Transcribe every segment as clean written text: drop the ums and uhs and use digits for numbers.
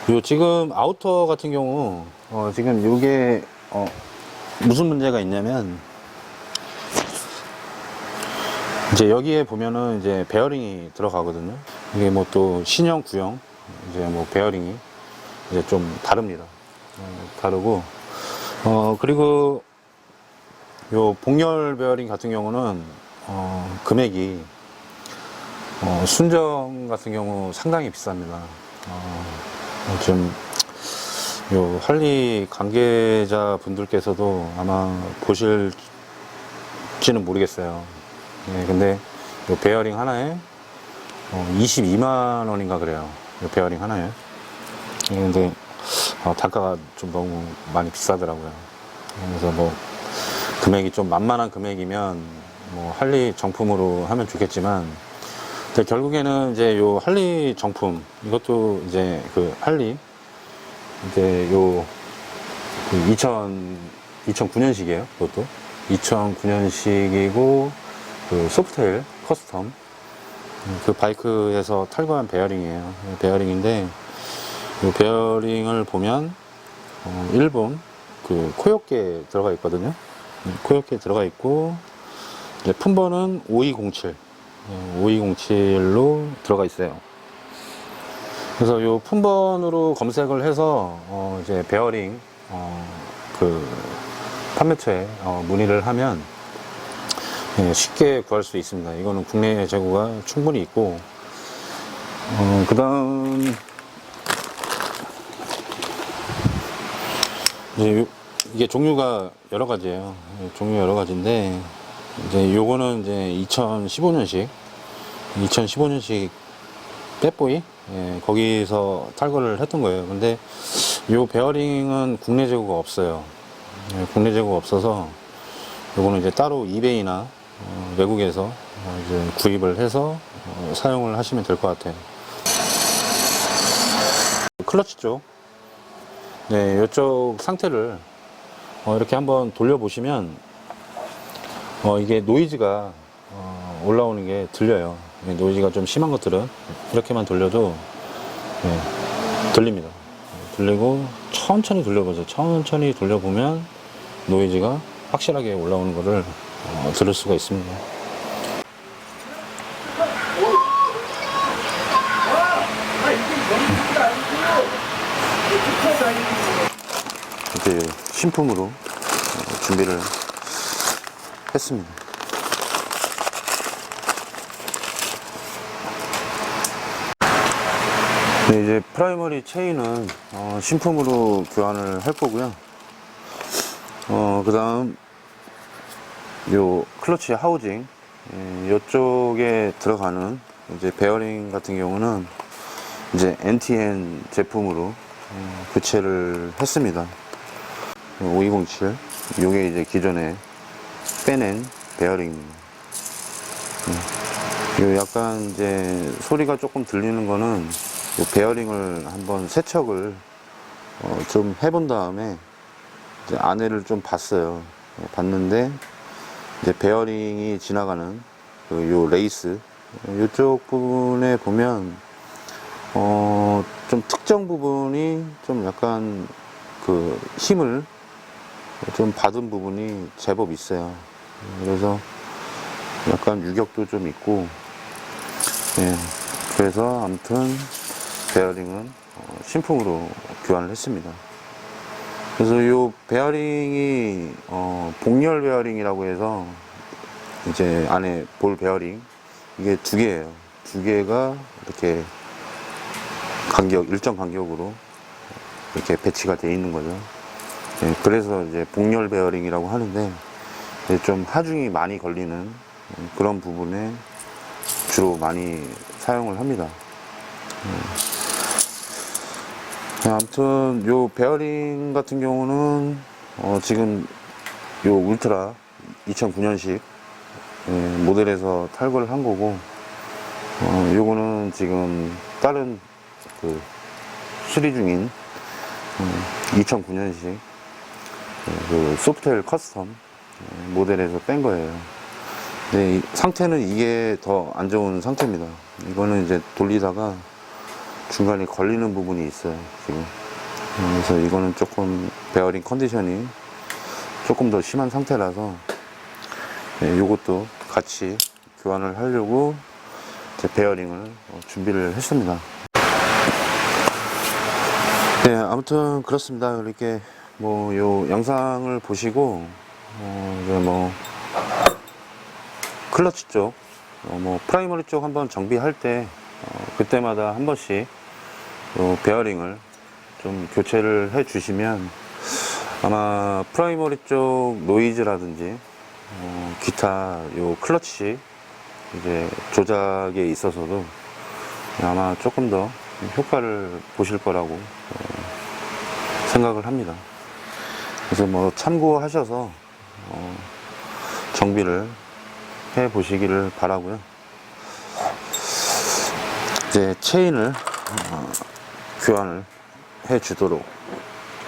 요 지금 아우터 같은 경우 지금 요게 무슨 문제가 있냐면 이제 여기에 보면은 이제 베어링이 들어가거든요. 이게 뭐 또 신형 구형 이제 뭐 베어링이 이제 좀 다릅니다. 다르고 그리고 요 복열 베어링 같은 경우는 금액이 순정 같은 경우 상당히 비쌉니다. 좀 요 할리 관계자 분들께서도 아마 보실지는 모르겠어요. 예, 근데 요 베어링 하나에 22만 원인가 그래요. 요 베어링 하나에. 예, 근데 단가가 좀 너무 많이 비싸더라고요. 그래서 뭐 금액이 좀 만만한 금액이면 뭐 할리 정품으로 하면 좋겠지만, 근데 결국에는 이제 요 할리 정품, 이것도 이제 그 할리 이제 요 2009년식이에요. 그것도 2009년식이고 그 소프트웨어 커스텀 그 바이크에서 탈거한 베어링이에요. 베어링인데 이 베어링을 보면 일본 그 코요케 들어가 있거든요. 코요케 들어가 있고 이제 품번은 5207 5207로 들어가 있어요. 그래서 이 품번으로 검색을 해서 이제 베어링 그 판매처에 문의를 하면 쉽게 구할 수 있습니다. 이거는 국내 재고가 충분히 있고, 그 다음, 이제 이게 종류가 여러 가지예요. 종류 여러 가지인데, 이제 요거는 이제 2015년식 빼보이? 예, 거기서 탈거를 했던 거예요. 근데 요 베어링은 국내 재고가 없어요. 예, 국내 재고가 없어서 요거는 이제 따로 이베이나 외국에서 이제 구입을 해서 사용을 하시면 될 것 같아요. 클러치 쪽, 네, 이쪽 상태를 이렇게 한번 돌려보시면 이게 노이즈가 올라오는 게 들려요. 노이즈가 좀 심한 것들은 이렇게만 돌려도 들립니다. 들리고 천천히 돌려보세요. 천천히 돌려보면 노이즈가 확실하게 올라오는 것을 들을 수가 있습니다. 이렇게 신품으로 준비를 했습니다. 네, 이제 프라이머리 체인은 신품으로 교환을 할 거고요. 그 다음 요 클러치 하우징 이쪽에 들어가는 이제 베어링 같은 경우는 이제 NTN 제품으로 교체를 했습니다. 5207 요게 이제 기존에 빼낸 베어링입니다. 요 약간 이제 소리가 조금 들리는 거는 요 베어링을 한번 세척을 좀 해본 다음에 이제 안에를 좀 봤어요. 봤는데 이제 베어링이 지나가는 요 레이스 이쪽 부분에 보면 좀 특정 부분이 좀 약간 그 힘을 좀 받은 부분이 제법 있어요. 그래서 약간 유격도 좀 있고, 예, 그래서 아무튼 베어링은 신품으로 교환을 했습니다. 그래서 이 베어링이 복열 베어링이라고 해서 이제 안에 볼 베어링 이게 두 개예요. 두 개가 이렇게 일정 간격으로 이렇게 배치가 되어 있는 거죠. 네, 그래서 이제 복열 베어링이라고 하는데 좀 하중이 많이 걸리는 그런 부분에 주로 많이 사용을 합니다. 아무튼 요 베어링 같은 경우는 지금 요 울트라 2009년식 모델에서 탈거를 한 거고, 요거는 지금 다른 그 수리 중인 2009년식 그 소프트웨어 커스텀 모델에서 뺀 거예요. 근데 상태는 이게 더 안 좋은 상태입니다. 이거는 이제 돌리다가 중간에 걸리는 부분이 있어요, 지금. 그래서 이거는 조금 베어링 컨디션이 조금 더 심한 상태라서, 네, 요것도 같이 교환을 하려고 제 베어링을 준비를 했습니다. 네, 아무튼 그렇습니다. 이렇게 뭐 요 영상을 보시고 이제 뭐 클러치 쪽, 뭐 프라이머리 쪽 한번 정비할 때 그때마다 한 번씩 요 베어링을 좀 교체를 해 주시면 아마 프라이머리 쪽 노이즈라든지 기타 요 클러치 이제 조작에 있어서도 아마 조금 더 효과를 보실 거라고 생각을 합니다. 그래서 뭐 참고하셔서 정비를 해 보시기를 바라고요. 이제 체인을 교환을 해 주도록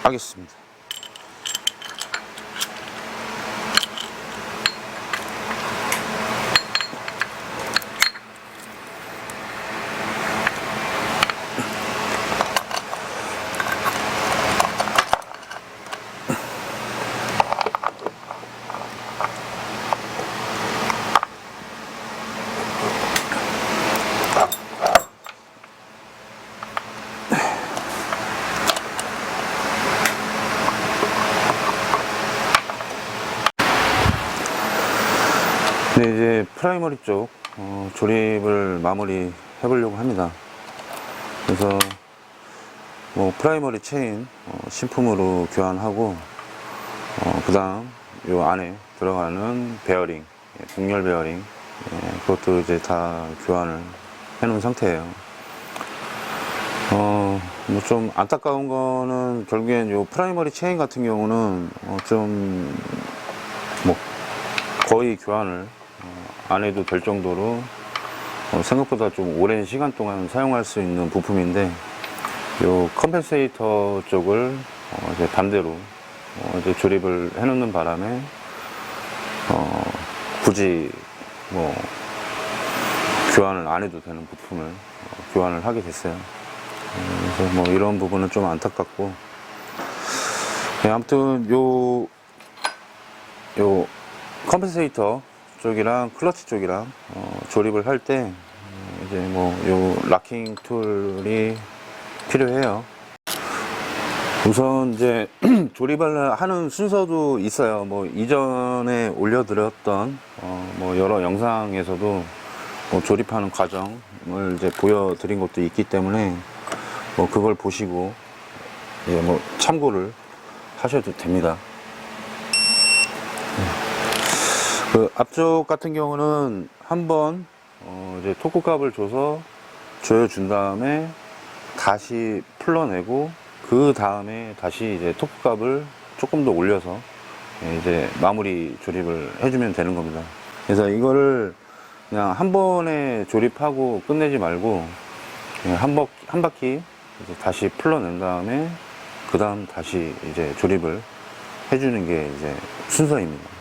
하겠습니다. 네, 이제 프라이머리 쪽 조립을 마무리 해보려고 합니다. 그래서 뭐 프라이머리 체인 신품으로 교환하고 그 다음 요 안에 들어가는 베어링, 복열 베어링, 그것도 이제 다 교환을 해 놓은 상태예요. 뭐 좀 안타까운 거는 결국엔 요 프라이머리 체인 같은 경우는 좀 뭐 거의 교환을 안 해도 될 정도로 생각보다 좀 오랜 시간 동안 사용할 수 있는 부품인데, 요 컴pen세이터 쪽을 이제 반대로 이제 조립을 해 놓는 바람에 굳이 뭐 교환을 안 해도 되는 부품을 교환을 하게 됐어요. 그래서 뭐 이런 부분은 좀 안타깝고, 네, 아무튼 요 컴pen세이터 쪽이랑 클러치 쪽이랑 조립을 할 때 이제 뭐 요 락킹 툴이 필요해요. 우선 이제 조립을 하는 순서도 있어요. 뭐 이전에 올려드렸던 뭐 여러 영상에서도 뭐 조립하는 과정을 이제 보여드린 것도 있기 때문에 뭐 그걸 보시고 예, 뭐 참고를 하셔도 됩니다. 그 앞쪽 같은 경우는 한번 이제 토크값을 줘서 조여준 다음에 다시 풀러내고, 그 다음에 다시 이제 토크값을 조금 더 올려서 이제 마무리 조립을 해주면 되는 겁니다. 그래서 이거를 그냥 한 번에 조립하고 끝내지 말고 한 바퀴 이제 다시 풀러낸 다음에 그 다음 다시 이제 조립을 해주는 게 이제 순서입니다.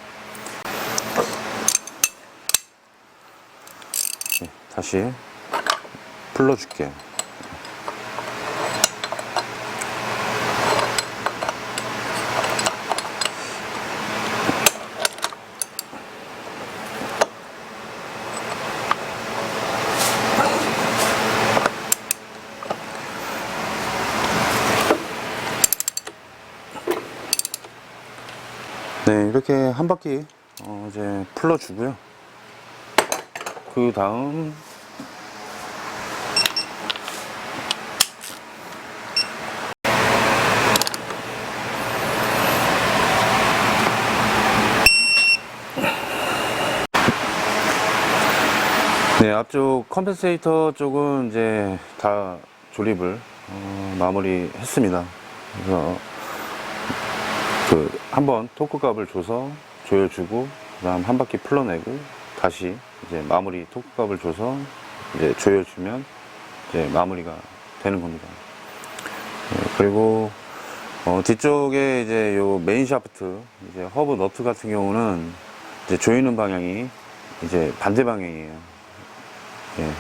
다시 풀러줄게요. 네, 이렇게 한 바퀴 이제 풀러주고요. 그 다음 네, 앞쪽 컴pen세이터 쪽은 이제 다 조립을 마무리 했습니다. 그래서 한번 토크값을 줘서 조여주고, 그 다음 한 바퀴 풀러내고 다시 이제 마무리 토크값을 줘서 이제 조여주면 이제 마무리가 되는 겁니다. 그리고 뒤쪽에 이제 요 메인 샤프트, 이제 허브 너트 같은 경우는 이제 조이는 방향이 이제 반대 방향이에요. 예,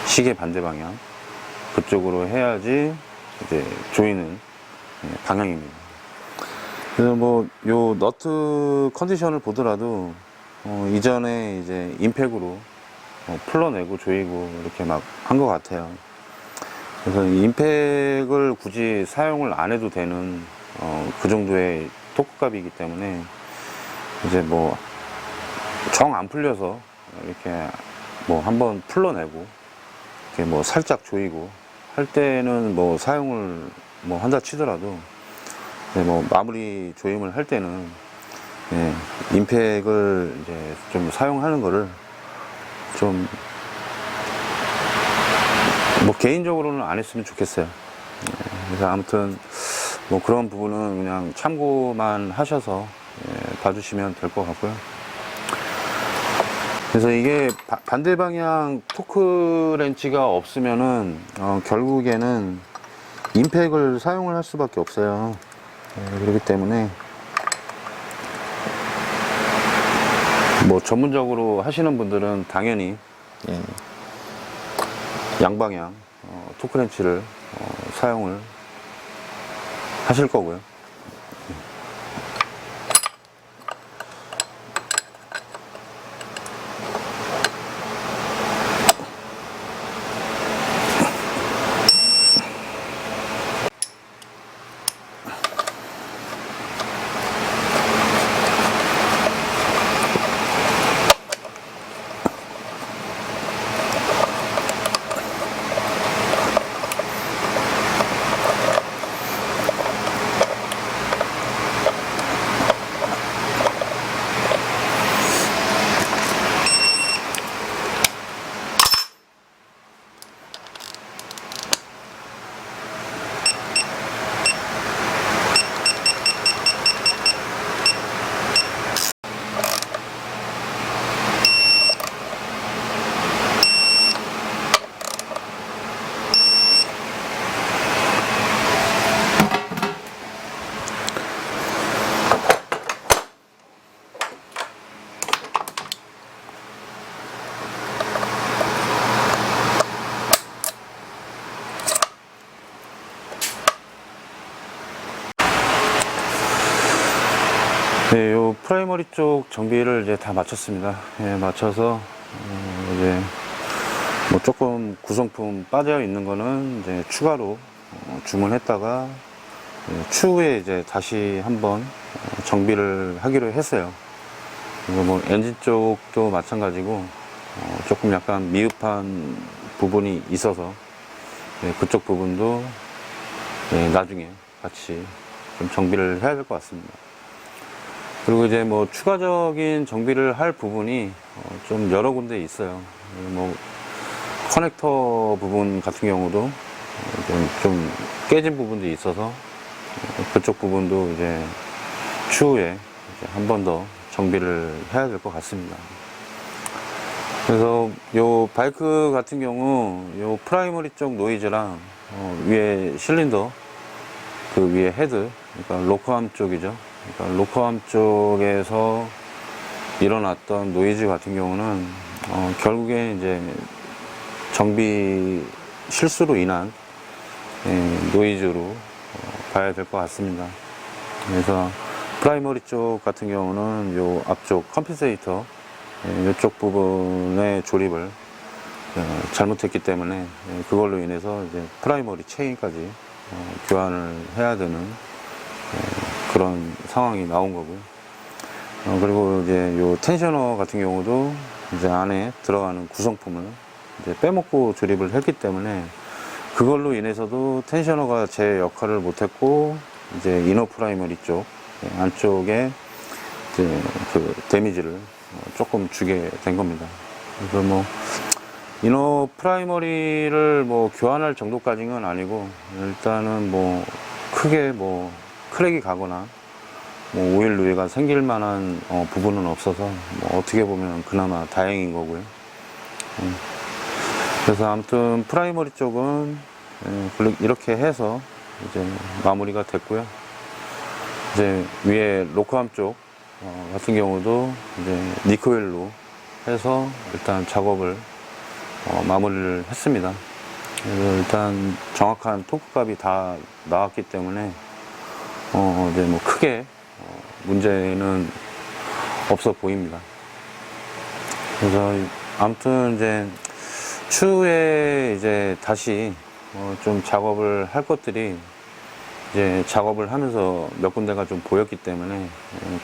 시계 반대 방향. 그쪽으로 해야지 이제 조이는 방향입니다. 그래서 뭐 요 너트 컨디션을 보더라도 이전에 이제 임팩으로 풀러내고 조이고 이렇게 막 한 것 같아요. 그래서 임팩을 굳이 사용을 안 해도 되는 그 정도의 토크값이기 때문에 이제 뭐 정 안 풀려서 이렇게 뭐 한번 풀러내고 이렇게 뭐 살짝 조이고 할 때는 뭐 사용을 뭐 한다 치더라도 뭐 마무리 조임을 할 때는 임팩을 이제 좀 사용하는 거를 좀 뭐 개인적으로는 안 했으면 좋겠어요. 그래서 아무튼 뭐 그런 부분은 그냥 참고만 하셔서 봐주시면 될 것 같고요. 그래서 이게 반대 방향 토크 렌치가 없으면은 결국에는 임팩을 사용을 할 수밖에 없어요. 그렇기 때문에 뭐 전문적으로 하시는 분들은 당연히 양방향 토크 렌치를 사용을 하실 거고요. 네, 요 프라이머리 쪽 정비를 이제 다 마쳤습니다. 맞춰서 이제 뭐 조금 구성품 빠져 있는 거는 이제 추가로 주문했다가 추후에 이제 다시 한번 정비를 하기로 했어요. 그리고 뭐 엔진 쪽도 마찬가지고 조금 약간 미흡한 부분이 있어서 그쪽 부분도 나중에 같이 좀 정비를 해야 될 것 같습니다. 그리고 이제 뭐 추가적인 정비를 할 부분이 좀 여러 군데 있어요. 뭐 커넥터 부분 같은 경우도 좀 깨진 부분도 있어서 그쪽 부분도 이제 추후에 한 번 더 정비를 해야 될 것 같습니다. 그래서 요 바이크 같은 경우 요 프라이머리 쪽 노이즈랑 위에 실린더 그 위에 헤드, 그러니까 로커암 쪽이죠. 그러니까 로커암 쪽에서 일어났던 노이즈 같은 경우는 결국에 이제 정비 실수로 인한 노이즈로 봐야 될 것 같습니다. 그래서 프라이머리 쪽 같은 경우는 요 앞쪽 컴pen세이터 이쪽 부분의 조립을 잘못했기 때문에 그걸로 인해서 이제 프라이머리 체인까지 교환을 해야 되는 그런 상황이 나온 거고요. 그리고 이제 요 텐셔너 같은 경우도 이제 안에 들어가는 구성품을 이제 빼먹고 조립을 했기 때문에 그걸로 인해서도 텐셔너가 제 역할을 못했고 이제 이너 프라이머리 쪽 안쪽에 이제 그 데미지를 조금 주게 된 겁니다. 그래서 뭐 이너 프라이머리를 뭐 교환할 정도까지는 아니고 일단은 뭐 크게 뭐 크랙이 가거나 뭐 오일 누유가 생길 만한 부분은 없어서 뭐 어떻게 보면 그나마 다행인 거고요. 그래서 아무튼 프라이머리 쪽은 이렇게 해서 이제 마무리가 됐고요. 이제 위에 로커암 쪽 같은 경우도 이제 니코일로 해서 일단 작업을 마무리를 했습니다. 그래서 일단 정확한 토크값이 다 나왔기 때문에 이제 뭐 크게 문제는 없어 보입니다. 그래서 아무튼 이제 추후에 이제 다시 좀 작업을 할 것들이 이제 작업을 하면서 몇 군데가 좀 보였기 때문에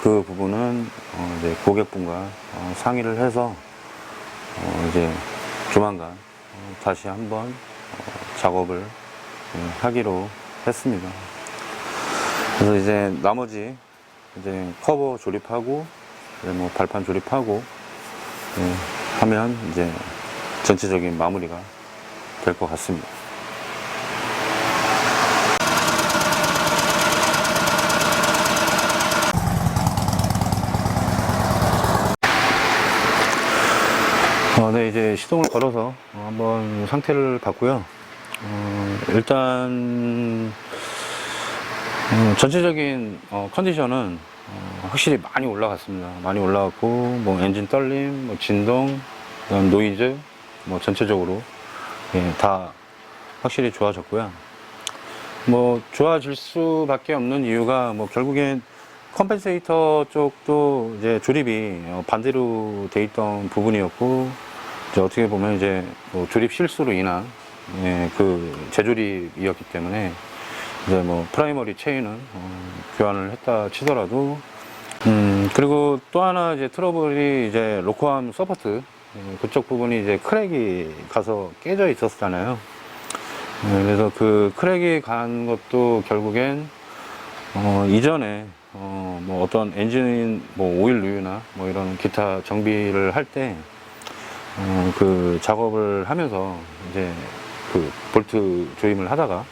그 부분은 이제 고객분과 상의를 해서 이제 조만간 다시 한번 작업을 하기로 했습니다. 그래서 이제 나머지 이제 커버 조립하고 뭐 발판 조립하고 하면 이제 전체적인 마무리가 될 것 같습니다. 네, 이제 시동을 걸어서 한번 상태를 봤고요. 일단 전체적인 컨디션은 확실히 많이 올라갔습니다. 많이 올라갔고 뭐 엔진 떨림, 뭐 진동, 그다음 노이즈, 뭐 전체적으로 다 확실히 좋아졌고요. 뭐 좋아질 수밖에 없는 이유가 뭐 결국엔 컴pen세이터 쪽도 이제 조립이 반대로 돼 있던 부분이었고, 이제 어떻게 보면 이제 뭐 조립 실수로 인한 그 재조립이었기 때문에 이제 뭐 프라이머리 체인은 교환을 했다 치더라도 그리고 또 하나 이제 트러블이 이제 로커암 서포트 그쪽 부분이 이제 크랙이 가서 깨져 있었잖아요. 그래서 그 크랙이 간 것도 결국엔 이전에 뭐 어떤 엔진 뭐 오일 누유나 뭐 이런 기타 정비를 할 때 그 작업을 하면서 이제 그 볼트 조임을 하다가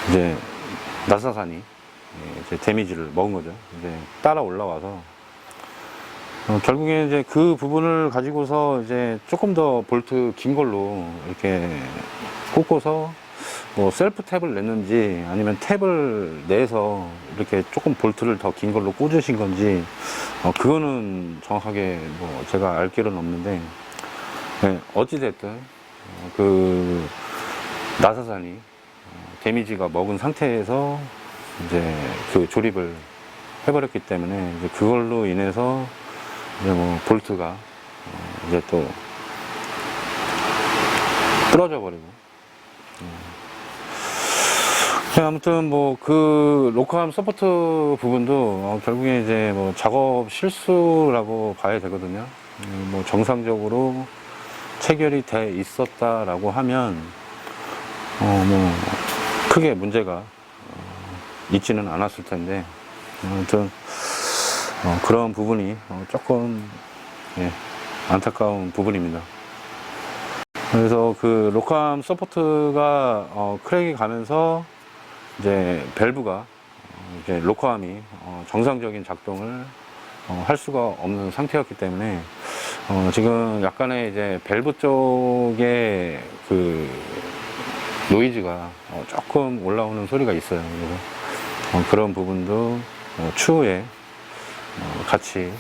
이제 나사산이 이제 데미지를 먹은 거죠. 이제 따라 올라와서 결국에 이제 그 부분을 가지고서 이제 조금 더 볼트 긴 걸로 이렇게 꽂고서 뭐 셀프 탭을 냈는지 아니면 탭을 내서 이렇게 조금 볼트를 더 긴 걸로 꽂으신 건지 그거는 정확하게 뭐 제가 알 길은 없는데 어찌됐든 그 나사산이 데미지가 먹은 상태에서 이제 그 조립을 해버렸기 때문에 이제 그걸로 인해서 이제 뭐 볼트가 이제 또 부러져 버리고 아무튼 뭐 그 로커암 서포트 부분도 결국에 이제 뭐 작업 실수라고 봐야 되거든요. 뭐 정상적으로 체결이 돼 있었다라고 하면 뭐 크게 문제가 있지는 않았을 텐데 아무튼 그런 부분이 조금 안타까운 부분입니다. 그래서 그 로커암 서포트가 크랙이 가면서 이제 밸브가 이제 로커암이 정상적인 작동을 할 수가 없는 상태였기 때문에 지금 약간의 이제 밸브 쪽에 그 노이즈가 조금 올라오는 소리가 있어요. 그래서 그런 부분도 추후에 같이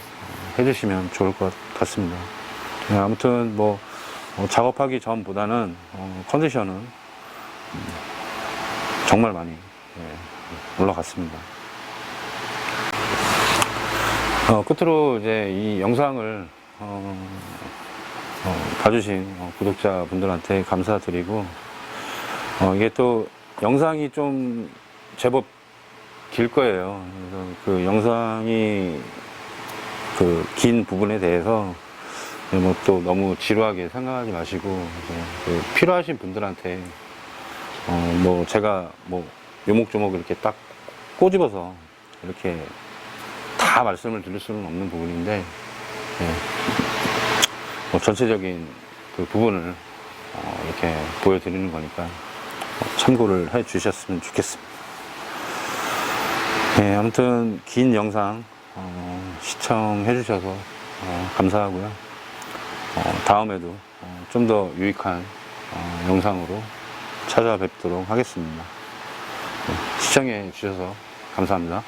해주시면 좋을 것 같습니다. 아무튼 뭐 작업하기 전보다는 컨디션은 정말 많이 올라갔습니다. 끝으로 이제 이 영상을 봐주신 구독자분들한테 감사드리고 이게 또 영상이 좀 제법 길 거예요. 그래서 그 영상이 그 긴 부분에 대해서 뭐 또 너무 지루하게 생각하지 마시고 그 필요하신 분들한테 뭐 제가 뭐 요목조목 이렇게 딱 꼬집어서 이렇게 다 말씀을 드릴 수는 없는 부분인데 뭐 전체적인 그 부분을 이렇게 보여드리는 거니까 참고를 해 주셨으면 좋겠습니다. 아무튼 긴 영상 시청해 주셔서 감사하고요. 다음에도 좀 더 유익한 영상으로 찾아뵙도록 하겠습니다. 시청해 주셔서 감사합니다.